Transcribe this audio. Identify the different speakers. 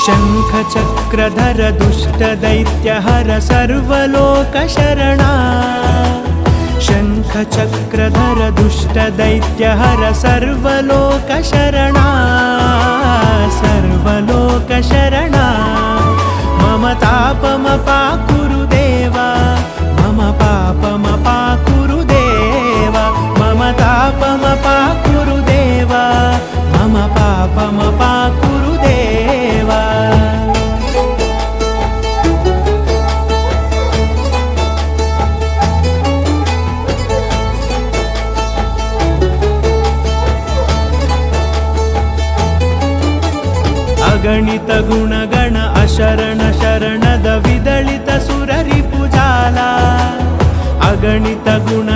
Speaker 1: शङ्खचक्रधर दुष्टदैत्यहर सर्वलोकशरणा शङ्खचक्रधर दुष्टदैत्यहर सर्वलोकशरणा सर्वलोकशरणा मम तापमपाकुरु देवा मम पापमपाकुरु देवा मम तापमपाकुरु देवा मम पापमपाकुरु देवा अगणित गुणगण अशरण शरणद विदलित सुररिपुजाला अगणित गुण